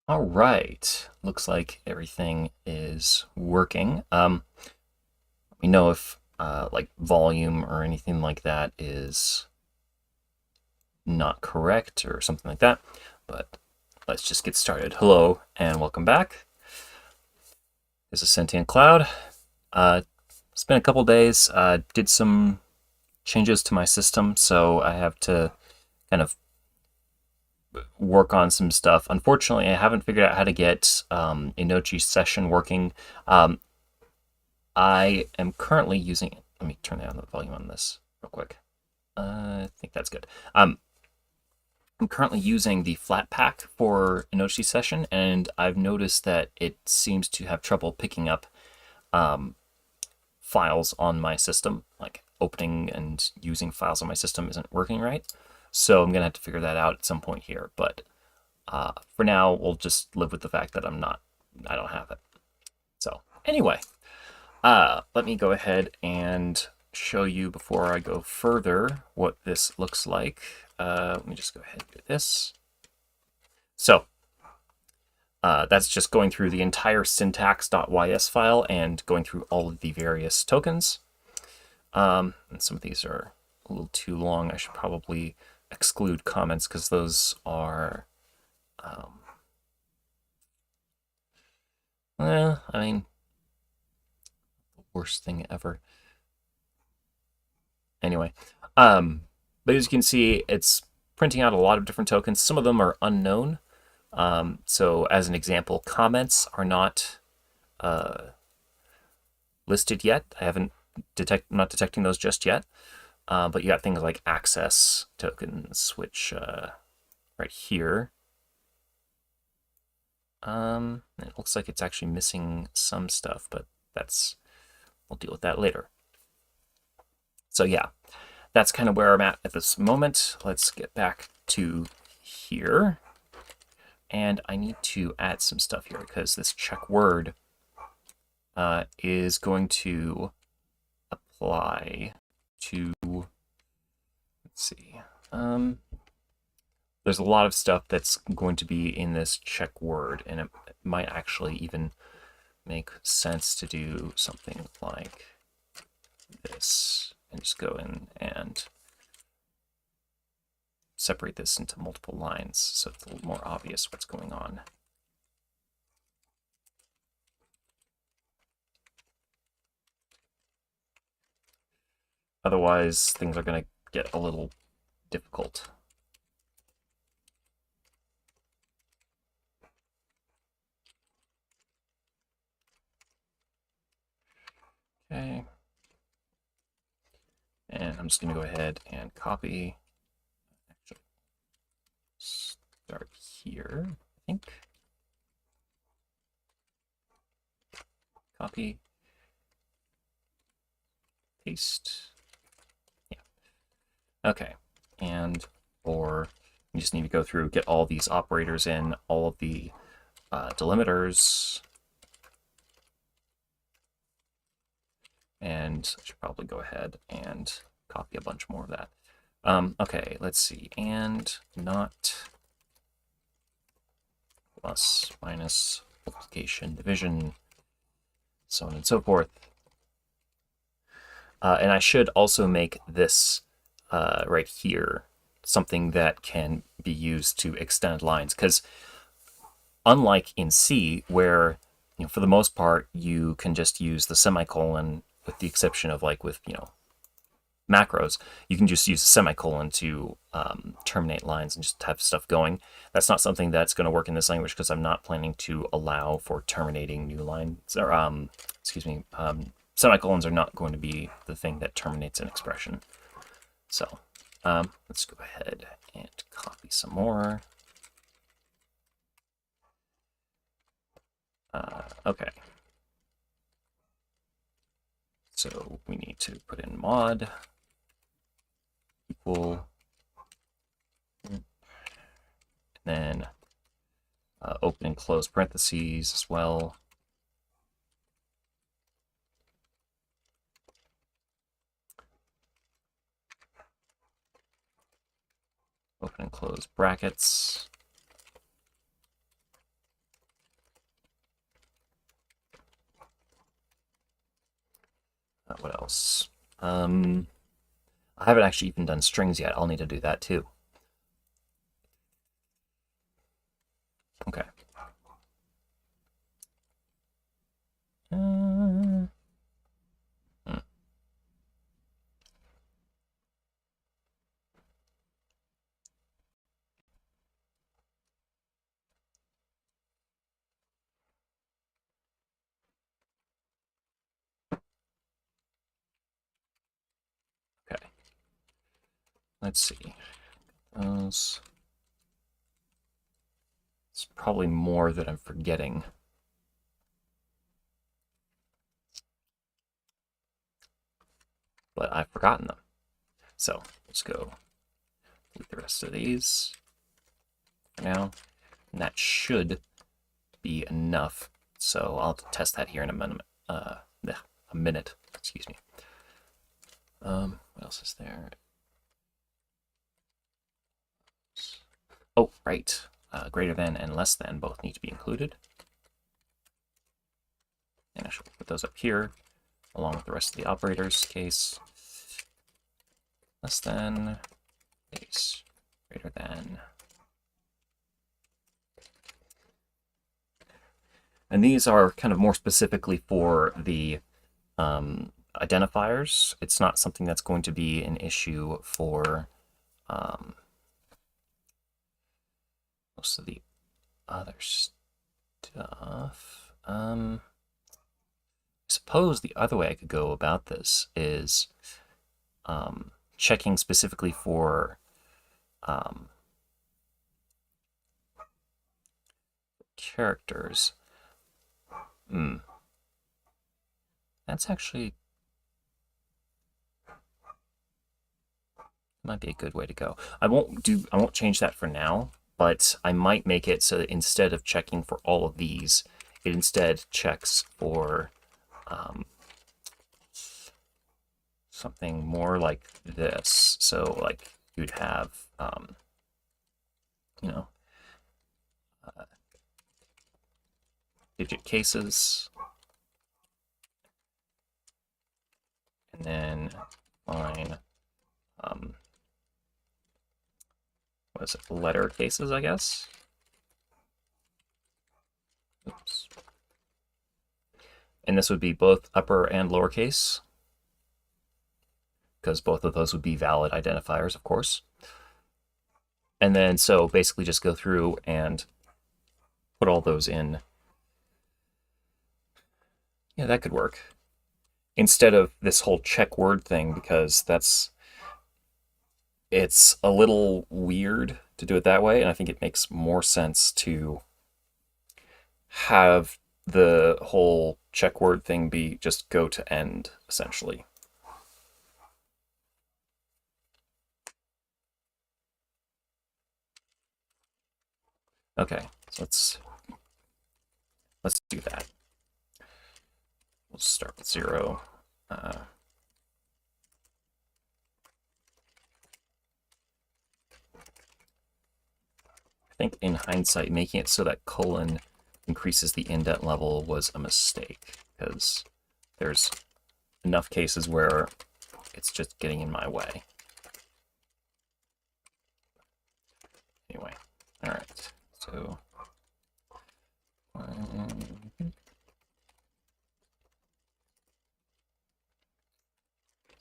All right. Looks like everything is working. Let me know if like volume or anything like that is not correct or something like that. But let's just get started. Hello and welcome back. This is Sentient Cloud. Uh, it's been a couple days. Did some changes to my system, so I have to kind of work on some stuff. Unfortunately, I haven't figured out how to get Inochi session working. Um, I am currently using. Let me turn down the volume on this real quick. I think that's good. I'm currently using the Flatpak for Inoshi session, and I've noticed that it seems to have trouble picking up um, files on my system. Like opening and using files on my system isn't working right. So I'm gonna have to figure that out at some point here. But for now, we'll just live with the fact that I don't have it. So anyway, let me go ahead and show you before I go further what this looks like. Let me just go ahead and do this. So that's just going through the entire syntax.ys file and going through all of the various tokens. And some of these are a little too long. I should probably exclude comments because those are, I mean, the worst thing ever. Anyway, but as you can see, it's printing out a lot of different tokens. Some of them are unknown. So as an example, comments are not listed yet. I haven't not detecting those just yet. But you got things like access tokens, which right here. It looks like it's actually missing some stuff, but we'll deal with that later. So yeah, that's kind of where I'm at this moment. Let's get back to here. And I need to add some stuff here because this check word is going to apply to, let's see, there's a lot of stuff that's going to be in this check word, and it might actually even make sense to do something like this and just go in and separate this into multiple lines so it's a little more obvious what's going on. Otherwise, things are going to get a little difficult. Okay. And I'm just going to go ahead and copy. Actually, start here, I think. Copy. Paste. Yeah. Okay. And for, you just need to go through, get all these operators in, all of the delimiters. And I should probably go ahead and copy a bunch more of that. Okay, let's see. And not plus minus multiplication, division, so on and so forth. And I should also make this right here something that can be used to extend lines, because unlike in C, where for the most part you can just use the semicolon, with the exception of like with macros, you can just use a semicolon to terminate lines and just have stuff going. That's not something that's going to work in this language because I'm not planning to allow for terminating new lines, or excuse me, semicolons are not going to be the thing that terminates an expression. So let's go ahead and copy some more. Okay. So we need to put in mod equal, and then open and close parentheses as well. Open and close brackets. What else? I haven't actually even done strings yet. I'll need to do that too. Okay. Hmm. Okay. Let's see. Those. It's probably more that I'm forgetting. But I've forgotten them. So let's go with the rest of these for now. And that should be enough. So I'll test that here in a minute. A minute. Excuse me. What else is there? Oh, right. Greater than and less than both need to be included. And I should put those up here, along with the rest of the operators case. Less than, case, greater than. And these are kind of more specifically for the identifiers. It's not something that's going to be an issue for most of the other stuff. I suppose the other way I could go about this is checking specifically for characters. That's actually might be a good way to go. I won't change that for now, but I might make it so that instead of checking for all of these, it instead checks for something more like this. So like you'd have, you know, digit cases, and then line, what is it, letter cases, I guess. Oops. And this would be both upper and lowercase, because both of those would be valid identifiers, of course. And then so basically just go through and put all those in. Yeah, that could work. Instead of this whole check word thing, because it's a little weird to do it that way, and I think it makes more sense to have the whole check word thing be just go to end, essentially. Okay, so let's do that. We'll start with 0. I think in hindsight, making it so that colon increases the indent level was a mistake, because there's enough cases where it's just getting in my way. Anyway, all right, so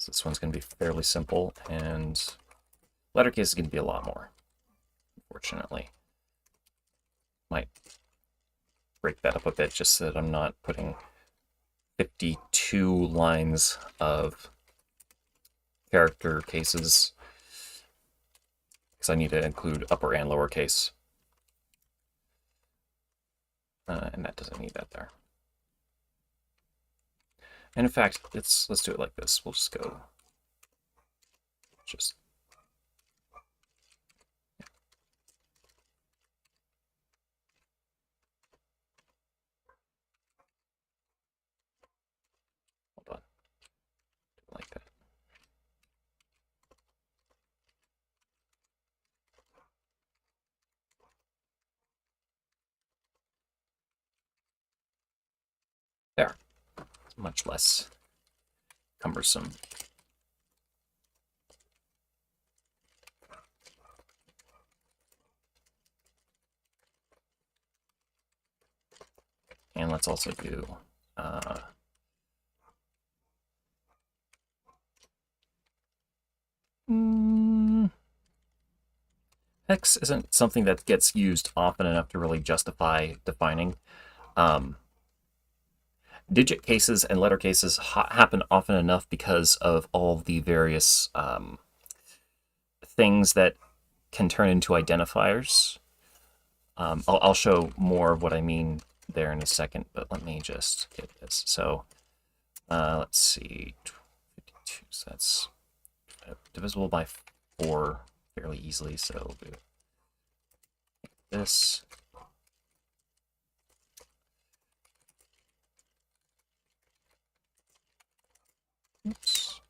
this one's going to be fairly simple, and letter case is going to be a lot more, unfortunately. Might break that up a bit just so that I'm not putting 52 lines of character cases, because I need to include upper and lower case. And that doesn't need that there. And in fact, let's do it like this. We'll just go hold on, like that. There. It's much less cumbersome. And let's also do hex isn't something that gets used often enough to really justify defining. Digit cases and letter cases happen often enough because of all the various things that can turn into identifiers. I'll show more of what I mean there in a second, but let me just get this. So let's see, 52, so that's divisible by 4 fairly easily, so we'll do this. Oops.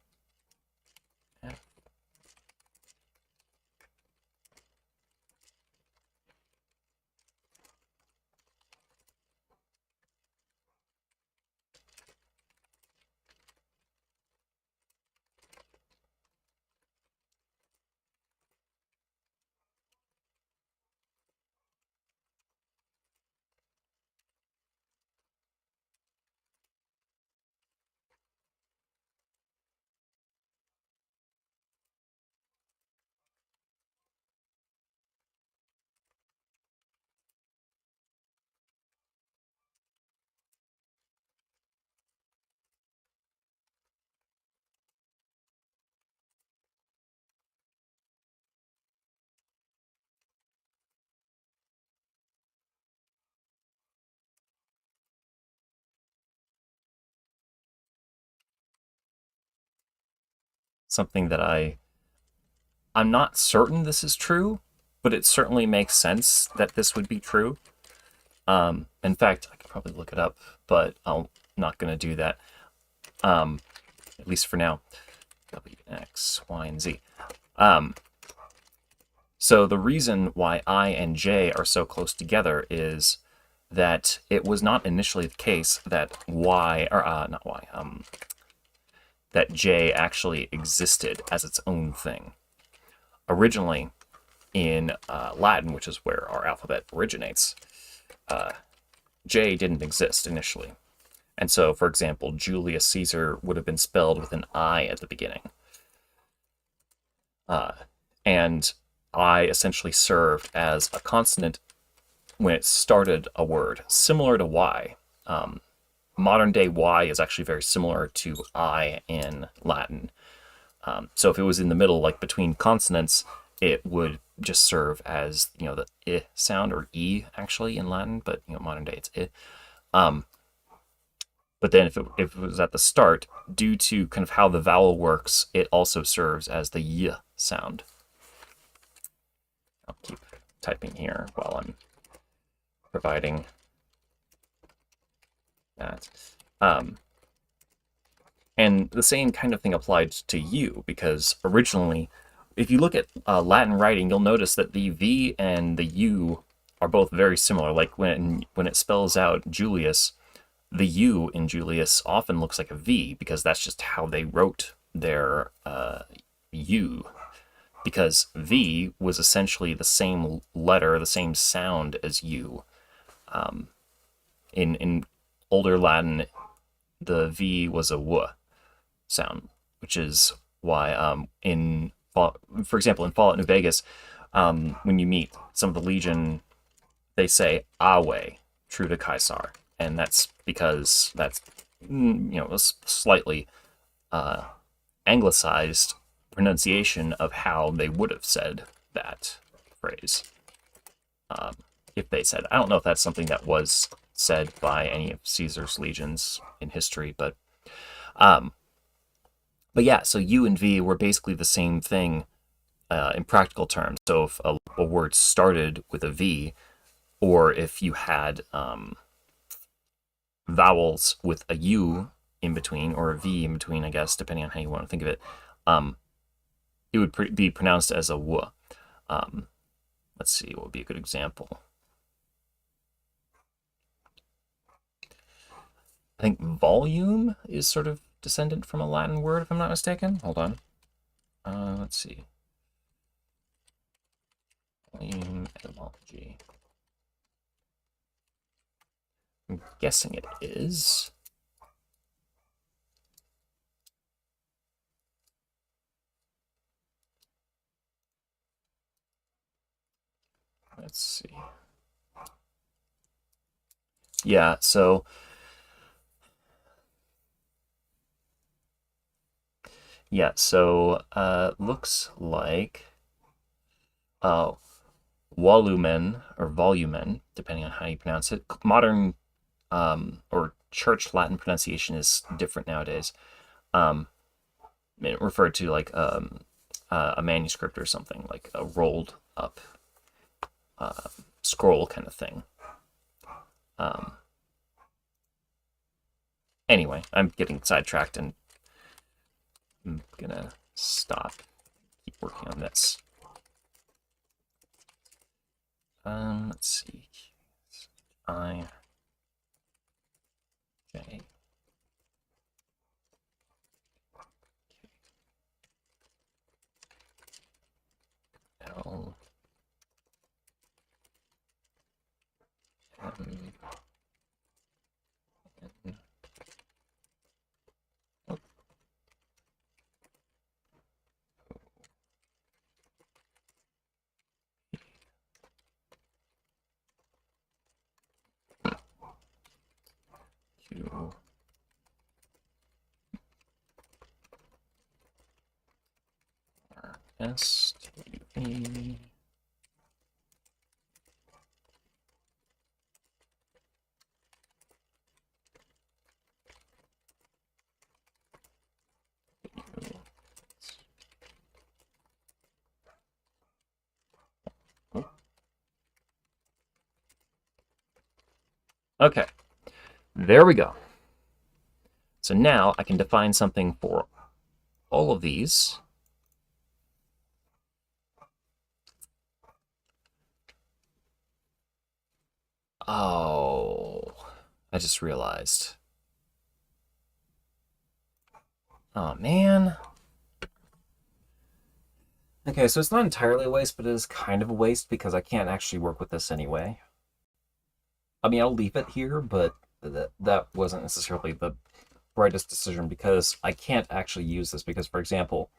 Something that I'm not certain this is true, but it certainly makes sense that this would be true. In fact, I could probably look it up, but I'm not going to do that, at least for now. W, X, Y, and Z. So the reason why I and J are so close together is that it was not initially the case that Y, or not Y, that J actually existed as its own thing. Originally, in Latin, which is where our alphabet originates, J didn't exist initially. And so, for example, Julius Caesar would have been spelled with an I at the beginning. And I essentially served as a consonant when it started a word, similar to Y. Modern day Y is actually very similar to I in Latin. So if it was in the middle, like between consonants, it would just serve as, the I sound, or E actually in Latin, but modern day it's I. But then if it was at the start, due to kind of how the vowel works, it also serves as the Y sound. I'll keep typing here while I'm providing that. And the same kind of thing applied to U, because originally, if you look at Latin writing, you'll notice that the V and the U are both very similar. Like when it spells out Julius, the U in Julius often looks like a V, because that's just how they wrote their U. Because V was essentially the same letter, the same sound as U. In older Latin, the V was a W sound, which is why for example, in Fallout New Vegas, when you meet some of the Legion, they say Awe, true to Caesar, and that's because that's a slightly anglicized pronunciation of how they would have said that phrase. If they said, I don't know if that's something that was said by any of Caesar's legions in history, but yeah, so U and V were basically the same thing in practical terms. So if a word started with a V, or if you had vowels with a U in between, or a V in between, I guess, depending on how you want to think of it, it would be pronounced as a W. Let's see, what would be a good example? I think volume is sort of descendant from a Latin word, if I'm not mistaken. Hold on. Let's see. Volume etymology. I'm guessing it is. Let's see. Yeah, so looks like volumen or volumen, depending on how you pronounce it. Modern or church Latin pronunciation is different nowadays. It referred to like a manuscript or something, like a rolled up scroll kind of thing. Anyway, I'm getting sidetracked and I'm gonna stop. Keep working on this. Let's see. I J L M N Q R S T V. Okay, there we go. So now I can define something for all of these. Oh, I just realized. Oh, man. Okay, so it's not entirely a waste, but it is kind of a waste because I can't actually work with this anyway. I mean, I'll leave it here, but that wasn't necessarily the brightest decision because I can't actually use this because, for example,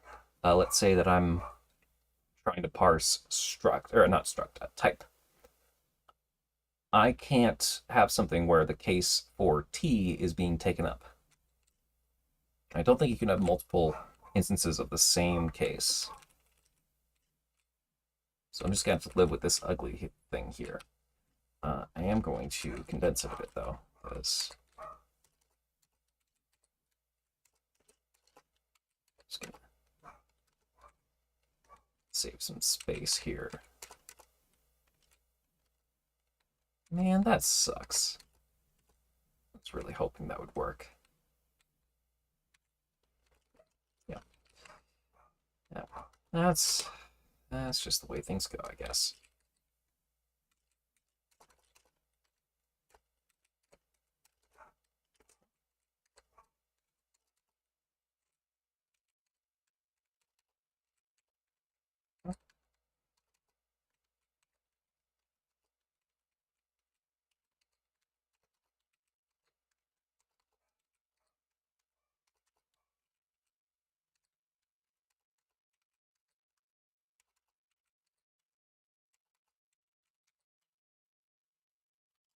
let's say that I'm trying to parse struct, or not struct, type. I can't have something where the case for T is being taken up. I don't think you can have multiple instances of the same case. So I'm just going to have to live with this ugly thing here. I am going to condense it a bit, though, because just going to save some space here. Man, that sucks. I was really hoping that would work. Yeah. Yeah. That's just the way things go, I guess.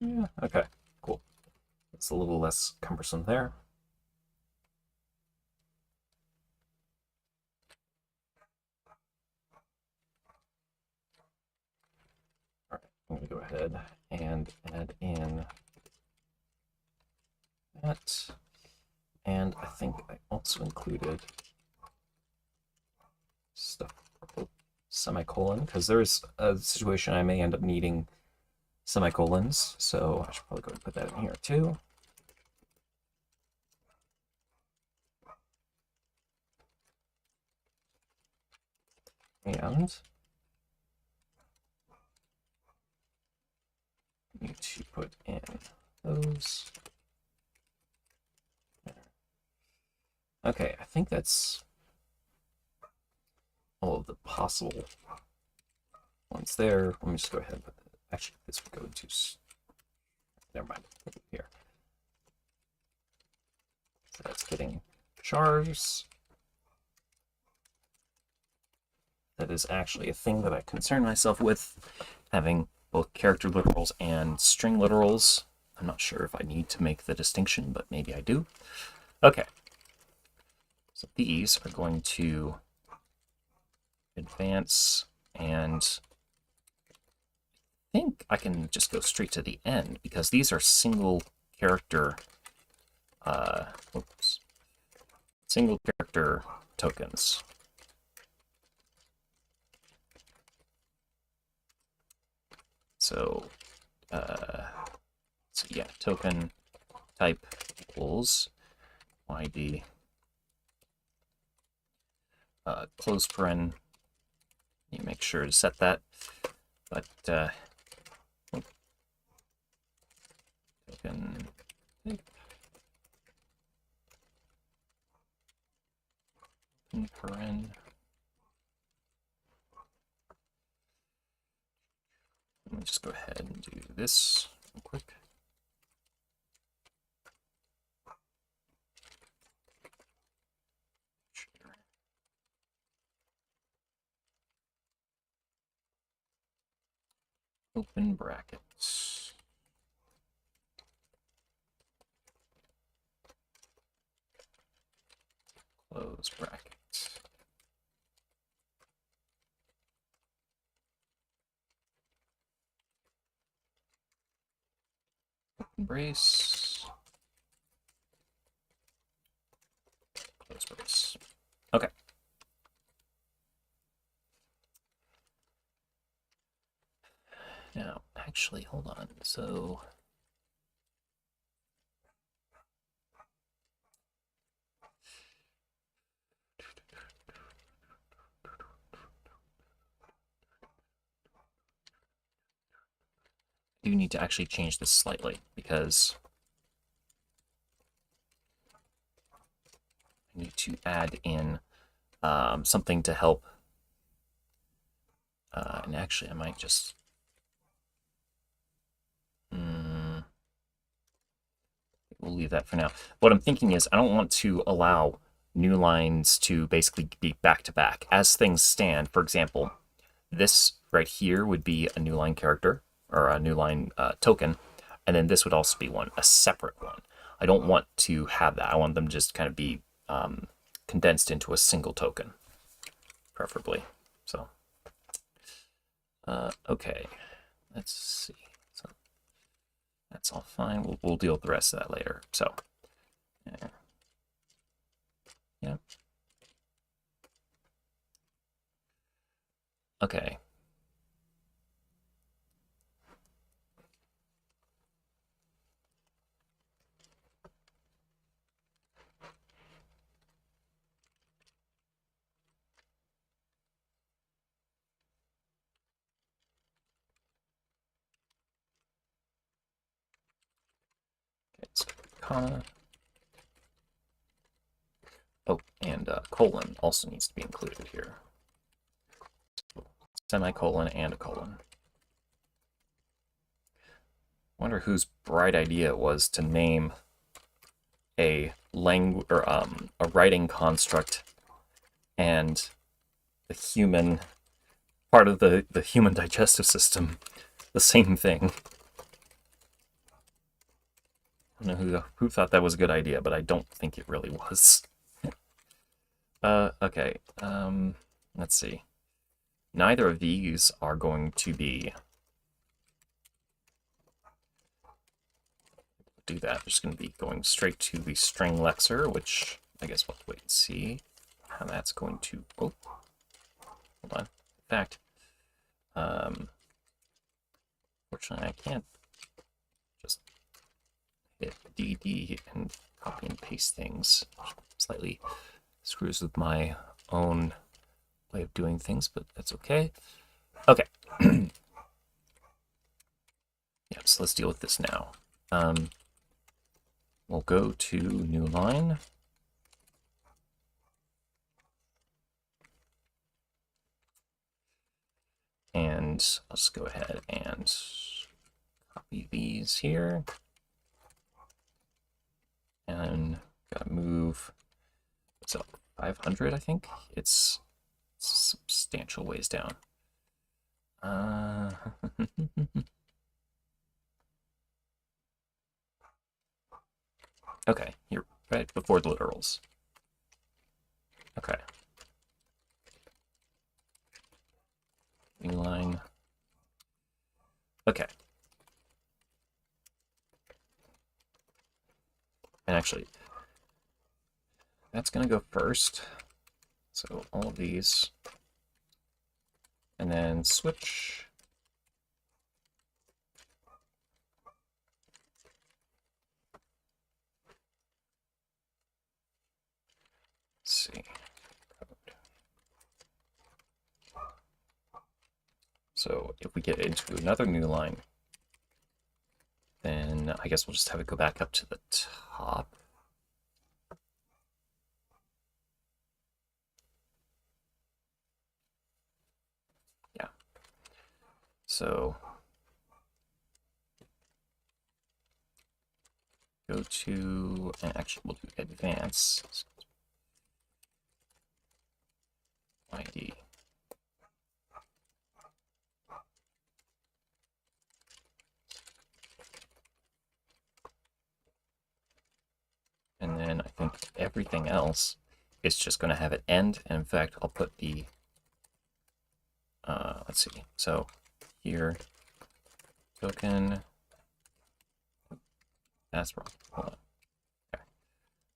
Yeah, okay, cool. It's a little less cumbersome there. All right, I'm going to go ahead and add in that. And I think I also included stuff, semicolon, because there's a situation I may end up needing semicolons, so I should probably go and put that in here too. And need to put in those. Okay, I think that's all of the possible ones there. Let me just go ahead and put that. Actually, this would go into. Never mind. Put it here. So that's getting chars. That is actually a thing that I concern myself with, having both character literals and string literals. I'm not sure if I need to make the distinction, but maybe I do. Okay. So these are going to advance, and I think I can just go straight to the end because these are single character single character tokens. So yeah, token type equals yd close paren. You make sure to set that, but token type paren. Let me just go ahead and do this real quick. Open brackets. Close brackets. Open brace. Close brace. Okay. Now, actually, hold on. So I do need to actually change this slightly because I need to add in something to help. And actually, I might just we'll leave that for now. What I'm thinking is I don't want to allow new lines to basically be back to back. As things stand, for example, this right here would be a new line character or a new line token, and then this would also be one, a separate one. I don't want to have that. I want them to just kind of be condensed into a single token, preferably. So, okay, let's see. So that's all fine. We'll deal with the rest of that later. So, yeah. Okay. It's comma. Oh, and colon also needs to be included here. Semicolon and a colon. Wonder whose bright idea it was to name a a writing construct and the human part of the human digestive system the same thing. I don't know who thought that was a good idea, but I don't think it really was. Okay. Let's see. Neither of these are going to be. Do that. Just going to be going straight to the string lexer, which I guess we'll wait and see how that's going to. Oh, hold on. In fact, fortunately, I can't just hit DD and copy and paste things. Slightly screws with my own way of doing things, but that's okay. Okay. Yeah, so let's deal with this now. We'll go to new line. And I'll just go ahead and copy these here. And gotta move, what's up, 500, I think? It's substantial ways down. Okay, you're right before the literals. Okay. New line. Okay. And actually, that's going to go first. So all of these. And then switch. Let's see. So if we get into another new line, then I guess we'll just have it go back up to the top. Yeah. So go to, and actually we'll do advance ID. And then I think everything else is just going to have it end. And in fact, I'll put the, let's see. So here, token, that's wrong. Hold on. Okay.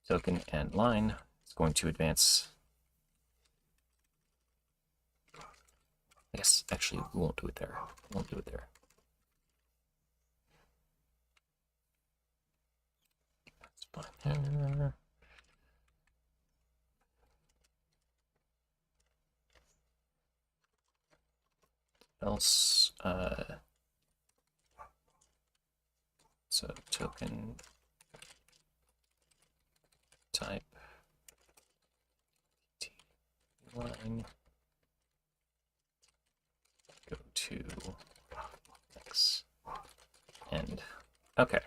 Token and line is going to advance. I guess actually we won't do it there. We won't do it there. That's fine there. Else, so token type line go to x end. Okay.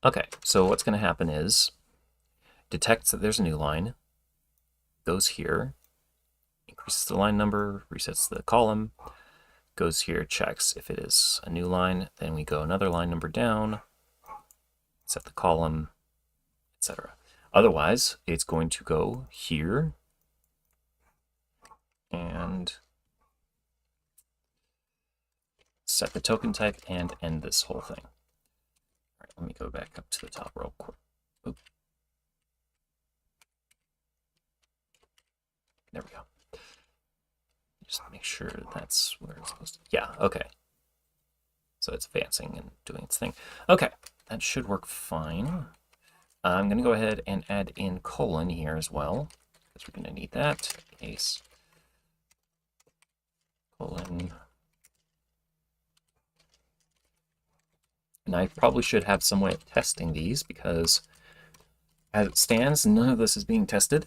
Okay, so what's going to happen is detects that there's a new line, goes here, increases the line number, resets the column, goes here, checks if it is a new line, then we go another line number down, set the column, etc. Otherwise, it's going to go here and set the token type and end this whole thing. All right, let me go back up to the top real quick. Oop. There we go. Just make sure that's where it's supposed to. Yeah, okay. So it's advancing and doing its thing. Okay, that should work fine. I'm going to go ahead and add in colon here as well, because we're going to need that. Case colon. And I probably should have some way of testing these, because as it stands, none of this is being tested.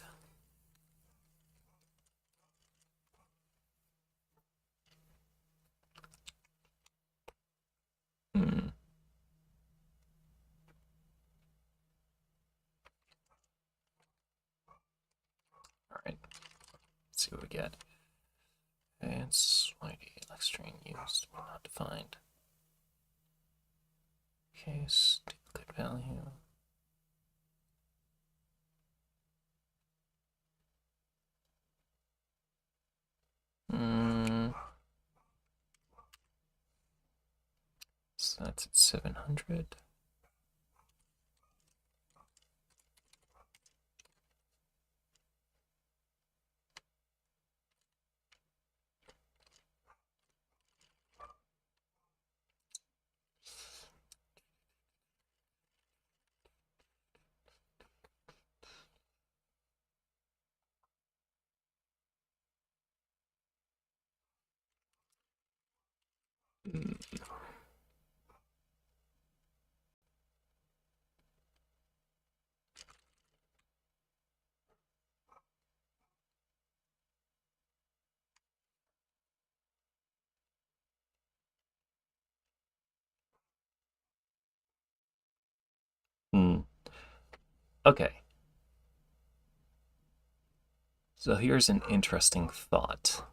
All right, let's see what we get. Advanced ID lexer used but not defined. Case duplicate value. So that's at 700. Hmm. Okay. So here's an interesting thought.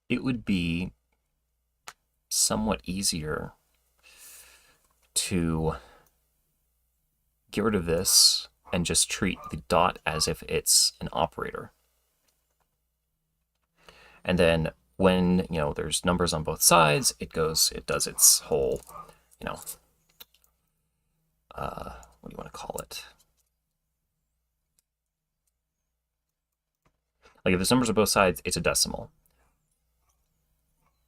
It would be somewhat easier to get rid of this and just treat the dot as if it's an operator. And then when, there's numbers on both sides, it does its whole, you know, what do you want to call it? Like if there's numbers on both sides, it's a decimal.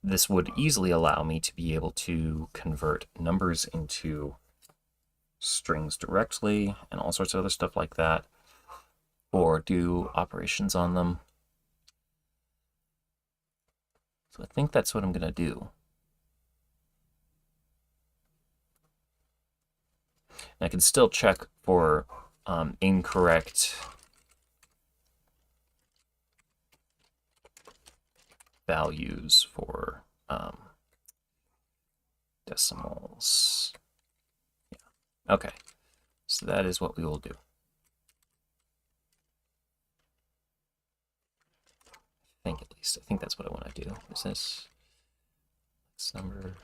This would easily allow me to be able to convert numbers into strings directly and all sorts of other stuff like that, or do operations on them. So I think that's what I'm going to do. And I can still check for incorrect values for decimals. Yeah. Okay, so that is what we will do. I think at least. I think that's what I want to do. Is this number?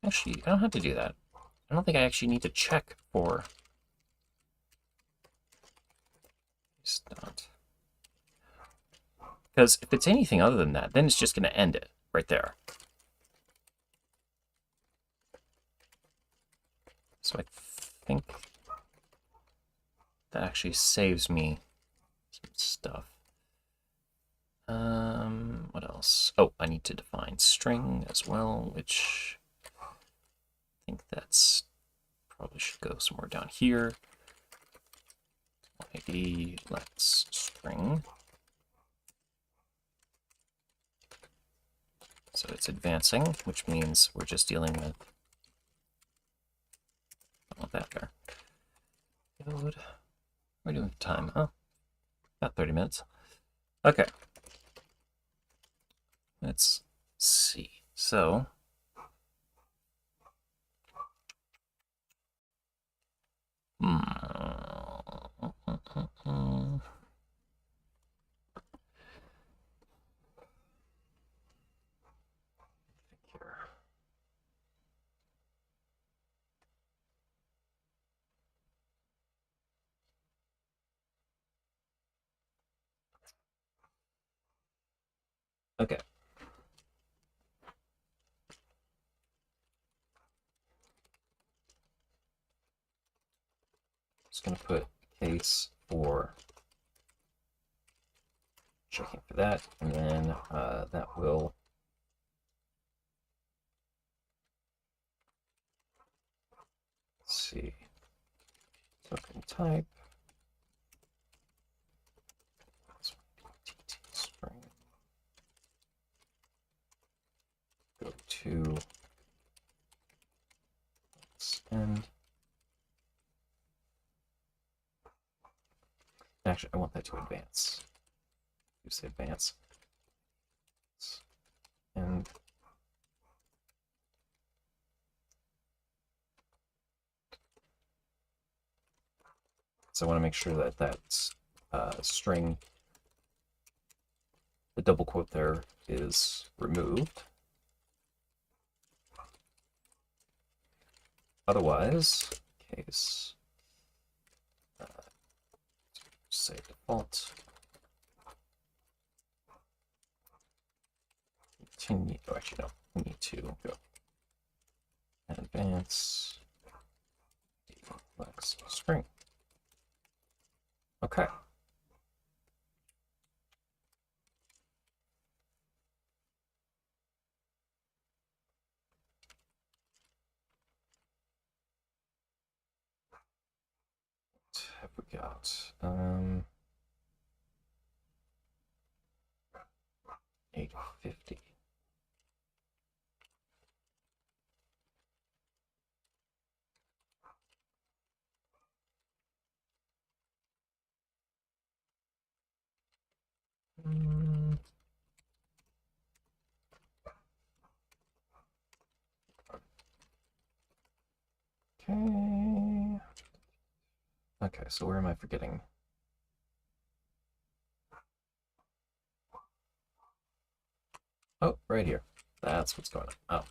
Actually, I don't have to do that. I don't think I actually need to check for. It's not. Because if it's anything other than that, then it's just going to end it right there. So I think that actually saves me some stuff. What else? Oh, I need to define string as well, which I think that's probably should go somewhere down here. ID lex string. So it's advancing, which means we're just dealing with. I want that there. Good. We're doing time. Oh, about 30 minutes. Okay. Let's see. So. Okay. Just going to put case for checking for that, and then that will see token type. String. Go to end. Actually, I want that to advance. Use the advance. And so I want to make sure that that string, the double quote there, is removed. Otherwise, case say default. Continue. Oh, actually, no. We need to go and advance flex string. Okay. What have we got? 850. Okay. Okay, so where am I forgetting? Oh, right here. That's what's going on. Oh,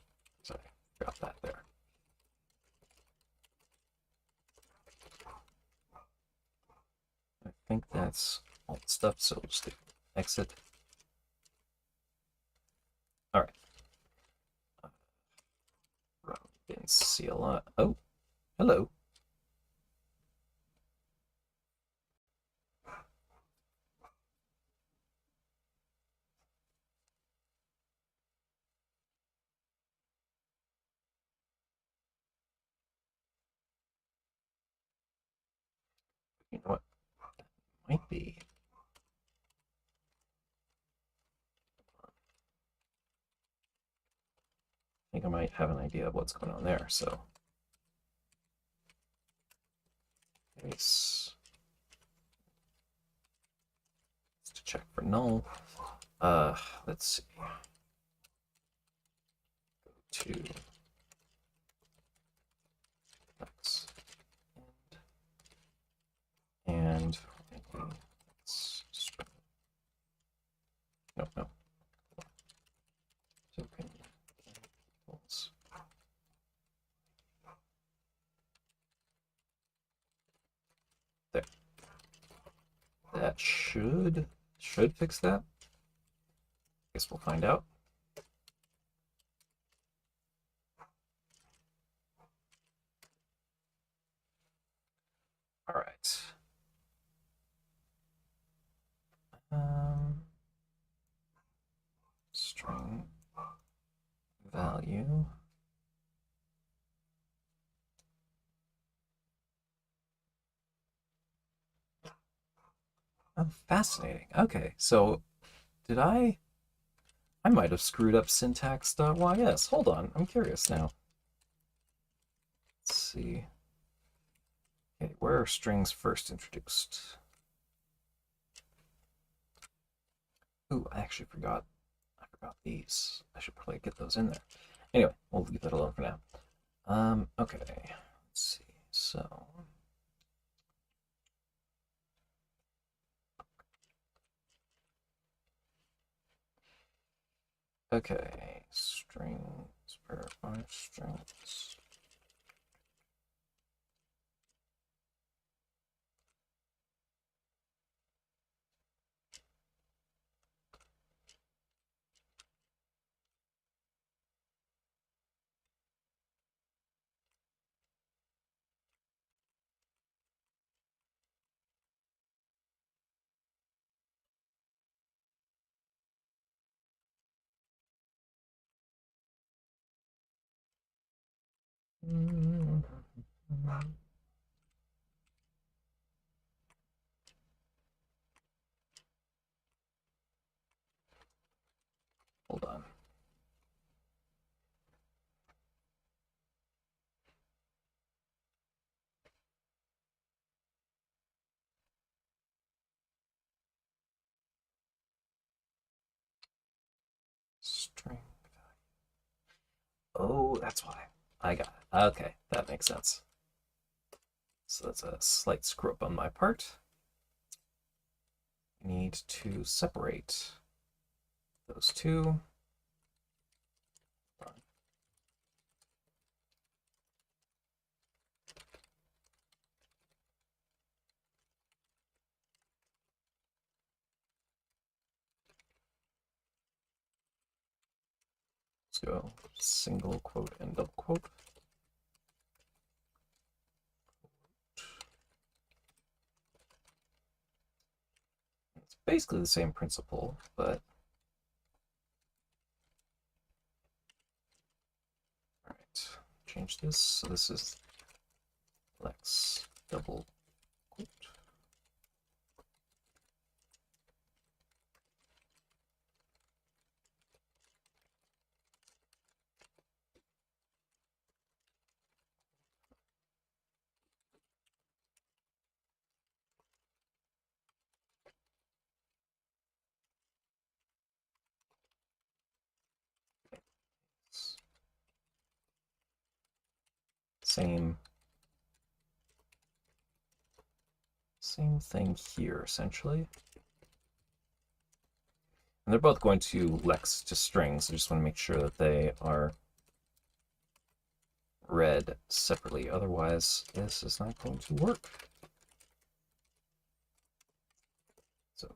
sorry. Forgot that there. I think that's all the stuff, so just exit. All right. Run bin CLI. Oh, hello. You know what? Might be. I think I might have an idea of what's going on there. So, case to check for null. Let's see. Go to X and let's no. Token equals. There. That should fix that. Guess we'll find out. All right. String value. Oh, fascinating. Okay, so did I might have screwed up syntax.ys. Hold on, I'm curious now. Let's see. Okay, where are strings first introduced? Ooh, I actually forgot. I forgot these. I should probably get those in there. Anyway, we'll leave that alone for now. Okay. Let's see. So okay, strings, verify strings. Hold on. String. Oh, that's why. I got it. Okay, that makes sense. So that's a slight screw up on my part. I need to separate those two. Let's go single quote and double quote. It's basically the same principle, but all right, change this. So this is lex double quote. same thing here, essentially. And they're both going to lex to strings. I just want to make sure that they are read separately. Otherwise, this is not going to work. So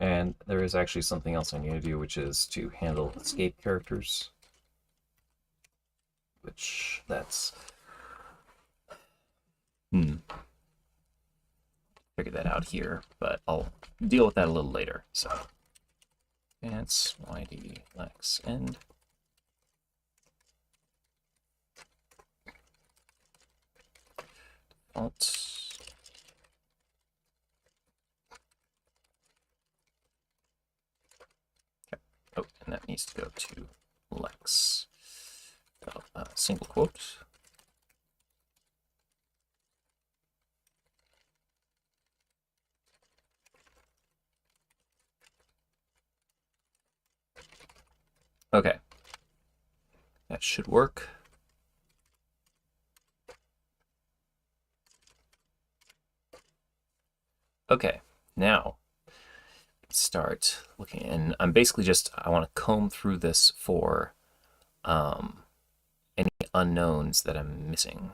and there is actually something else I need to do, which is to handle escape characters. Which that's figure that out here, but I'll deal with that a little later. So advance yd lex end. Default. Okay. Oh, and that needs to go to lex. Single quote. Okay. That should work. Okay, now start looking, and I'm basically just, I want to comb through this for any unknowns that I'm missing.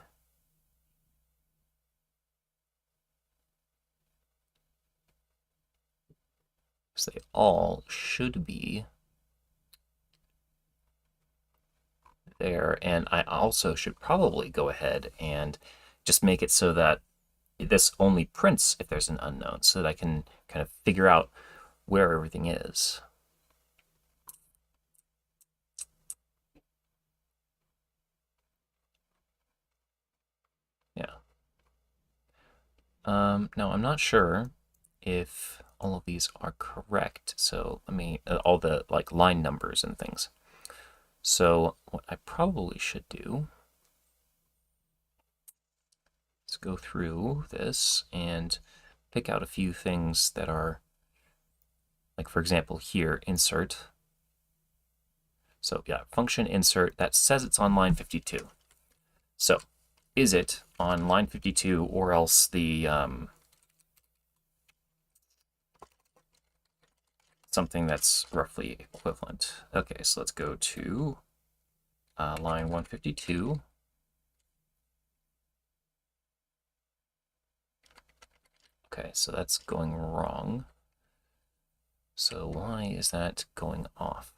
So they all should be there, and I also should probably go ahead and just make it so that this only prints if there's an unknown, so that I can kind of figure out where everything is. Yeah. Now I'm not sure if all of these are correct, so let me, all the like line numbers and things. So what I probably should do is go through this and pick out a few things that are, like for example here, insert. So yeah, function insert, that says it's on line 52. So is it on line 52 or else the something that's roughly equivalent? Okay, so let's go to line 152. Okay, so that's going wrong. So why is that going off?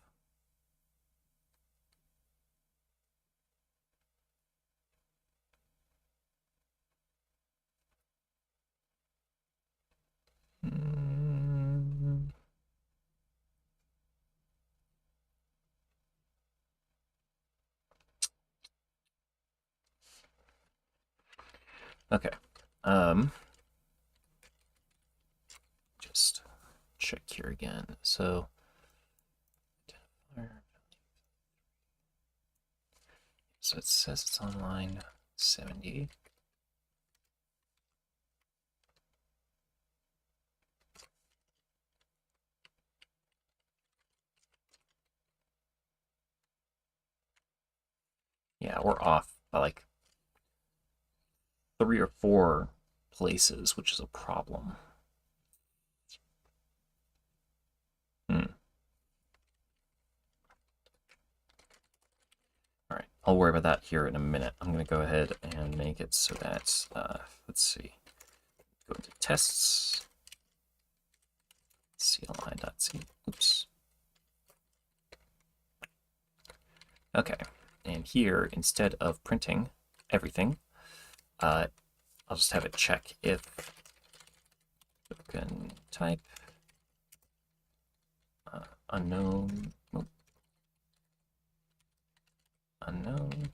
Okay. Just check here again. So it says it's on line 70. Yeah, we're off by like 3 or 4 places, which is a problem. All right, I'll worry about that here in a minute. I'm going to go ahead and make it so that, let's see, go into tests, cli.c, oops. Okay, and here, instead of printing everything, I'll just have it check if token type unknown, unknown.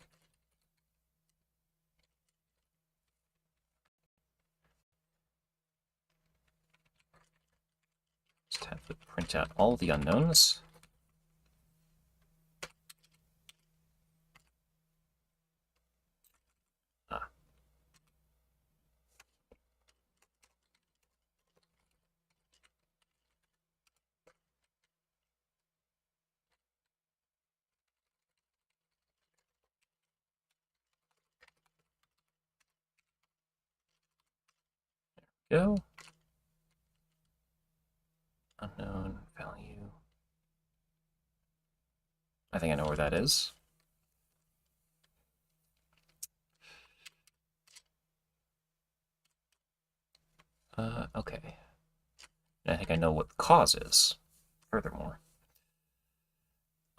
Just have to print out all the unknowns. go. Unknown value. I think I know where that is. Okay. And I think I know what the cause is, furthermore.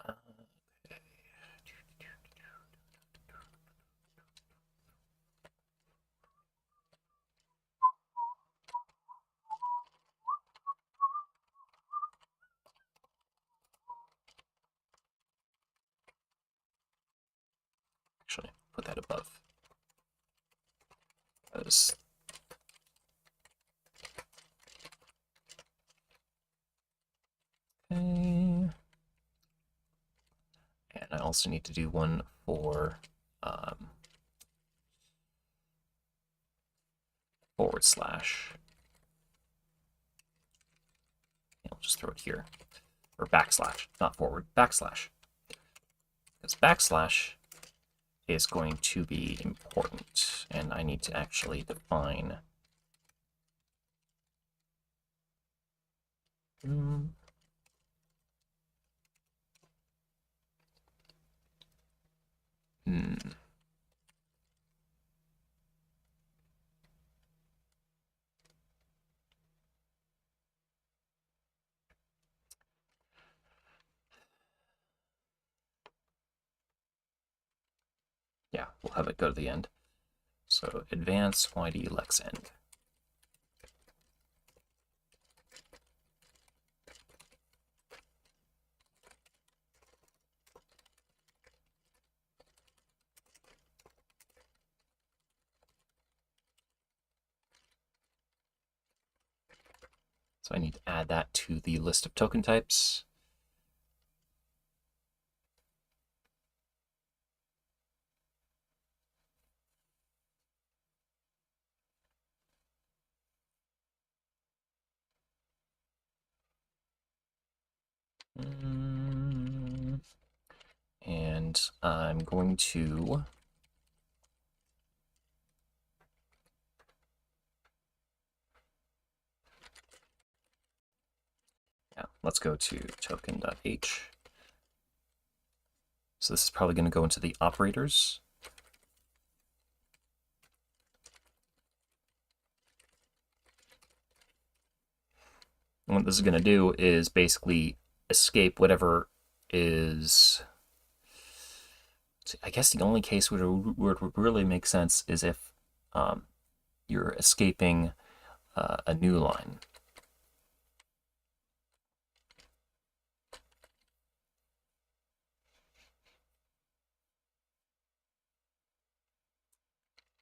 Okay. Actually, put that above. Because okay. And I also need to do one for forward slash. I'll just throw it here. Or backslash, not forward, backslash. Because backslash is going to be important, and I need to actually define. Hmm. Yeah, we'll have it go to the end. So advance yd lexend. So I need to add that to the list of token types. And I'm going to let's go to token.h. So this is probably going to go into the operators. And what this is going to do is basically escape whatever is... I guess the only case where it would really make sense is if you're escaping a new line.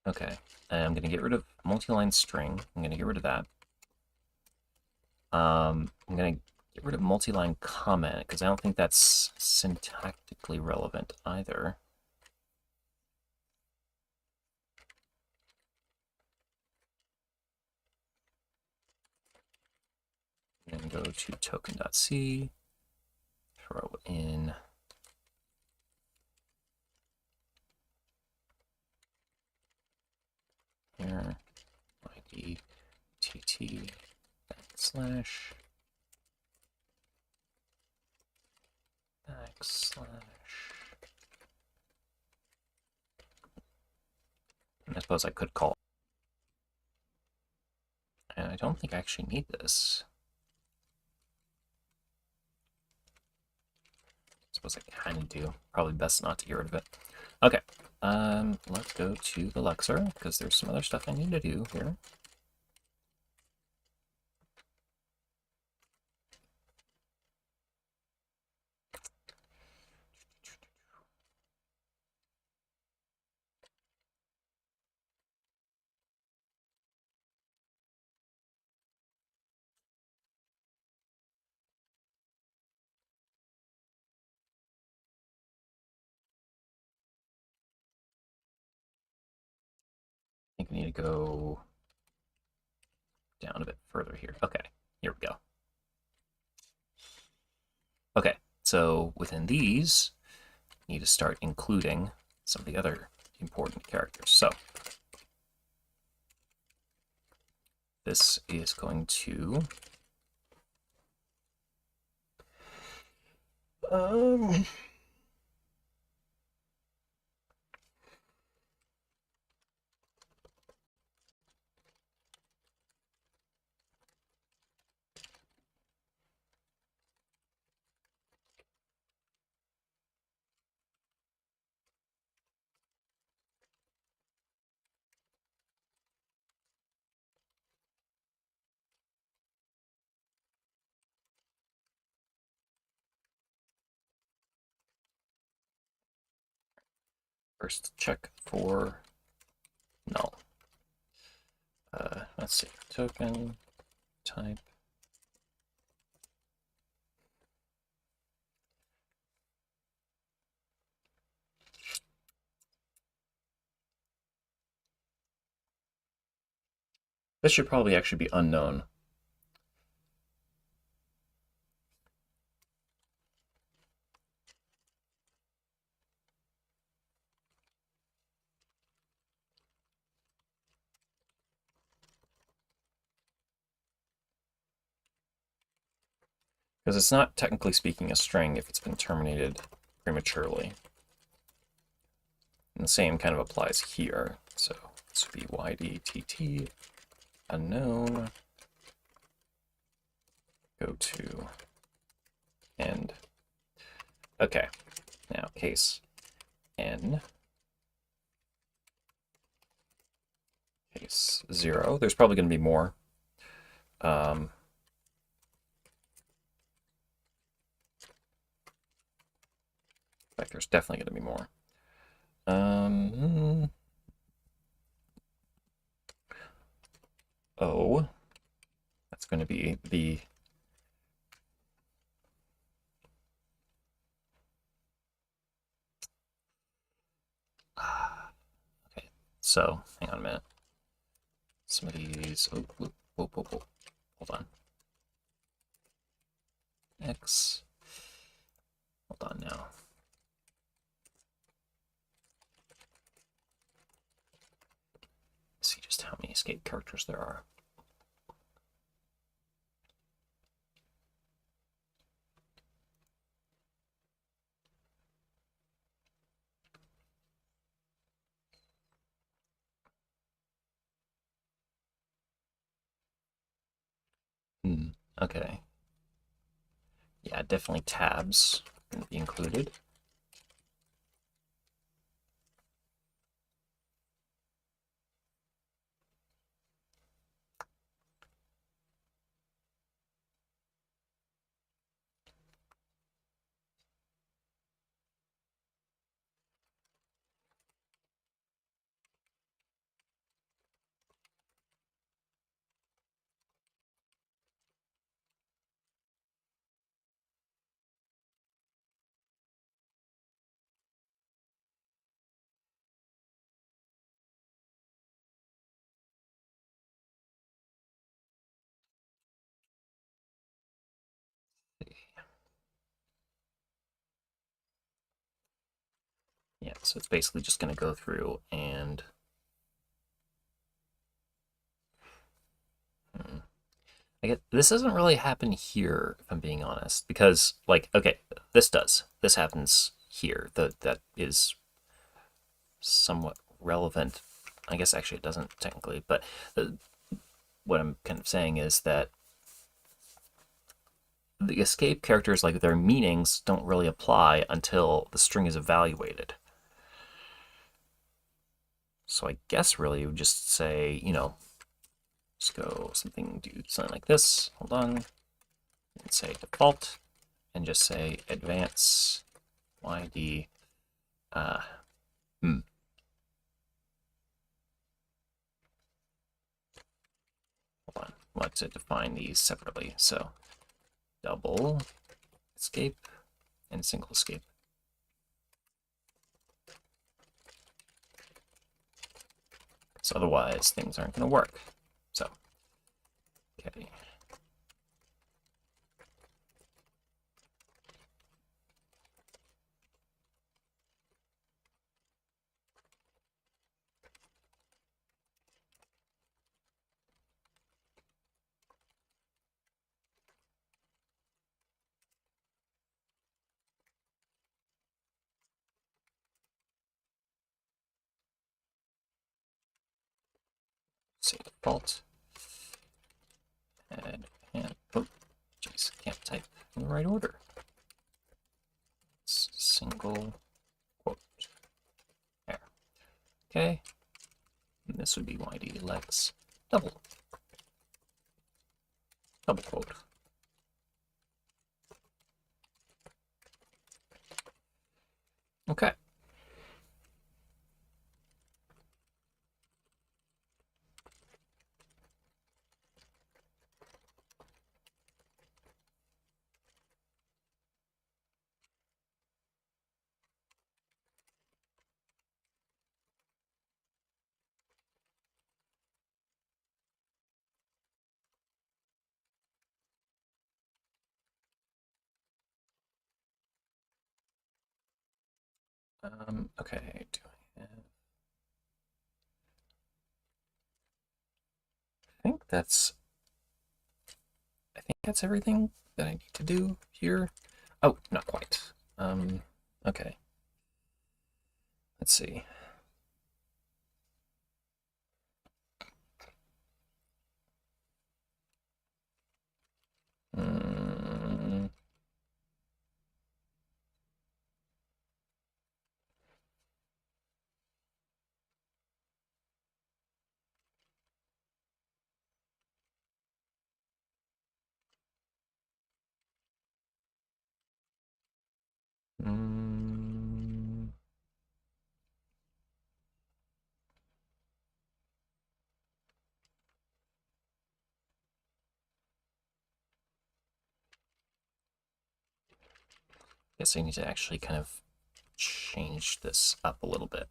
Okay, I'm going to get rid of multi-line string. I'm going to get rid of that. I'm going to get rid of multi-line comment, because I don't think that's syntactically relevant either. And go to token.c, throw in here, id tt backslash and I suppose I could call, and I don't think I actually need this. I suppose I kind of do. Probably best not to get rid of it. Okay, let's go to the lexer, because there's some other stuff I need to do here. I think we need to go down a bit further here. Okay, here we go. Okay, so within these, you need to start including some of the other important characters. So this is going to first check for null. Let's see, token type. This should probably actually be unknown. Because it's not technically speaking a string if it's been terminated prematurely. And the same kind of applies here. So this would be ydtt unknown goto end. Okay, now case n, case 0. There's probably going to be more. In fact, there's definitely going to be more. O, that's going to be the okay. So hang on a minute. Some of these. Oh, whoa. Hold on. X. Hold on now. Let's see just how many escape characters there are. Okay. Yeah, definitely tabs going to be included. Yeah, so it's basically just going to go through and I get this doesn't really happen here, if I'm being honest, because like, okay, this does. This happens here. That is somewhat relevant. I guess actually it doesn't technically, but what I'm kind of saying is that the escape characters, like their meanings, don't really apply until the string is evaluated. So I guess really you would just say, you know, let's go do something like this. Hold on. And say default and just say advance yd. Hold on. Want to define these separately. So double escape and single escape. So otherwise things aren't going to work. So, okay. say default. And oh, jeez, can't type in the right order. It's single quote. There. Okay. And this would be yd lex double quote. Okay. Okay, do I have... I think that's everything that I need to do here. Oh, not quite. Okay. Let's see. Mm, mm, guess I need to actually kind of change this up a little bit.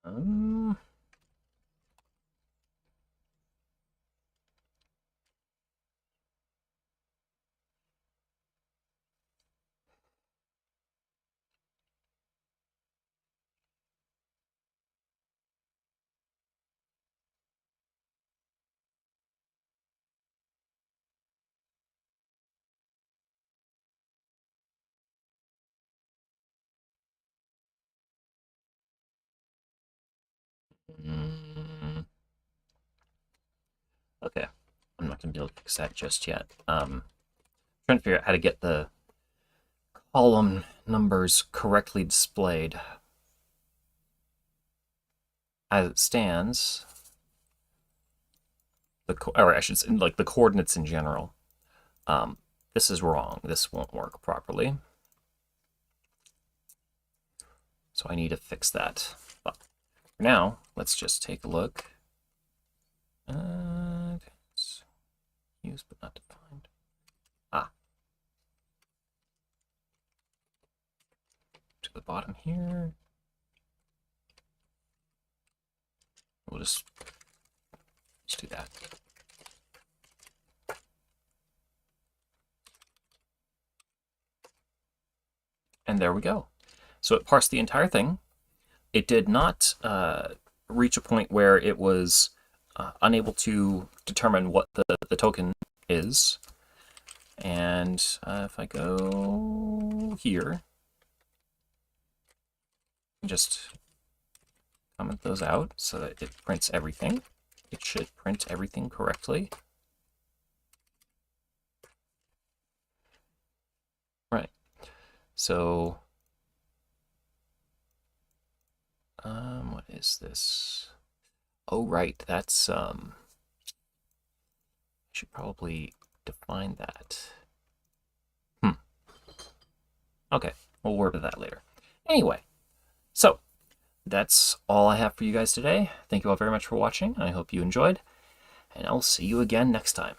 Um, mm, okay, I'm not going to be able to fix that just yet. Trying to figure out how to get the column numbers correctly displayed. As it stands, or I should say, like the coordinates in general, this is wrong. This won't work properly. So I need to fix that. But for now, let's just take a look. Used but not defined. To the bottom here. We'll just do that. And there we go. So it parsed the entire thing. It did not reach a point where it was unable to determine what the token is. And if I go here, just comment those out so that it prints everything. It should print everything correctly. Right. So, what is this? Oh, right. That's, I should probably define that. Okay, we'll work with that later. Anyway, so that's all I have for you guys today. Thank you all very much for watching. I hope you enjoyed, and I'll see you again next time.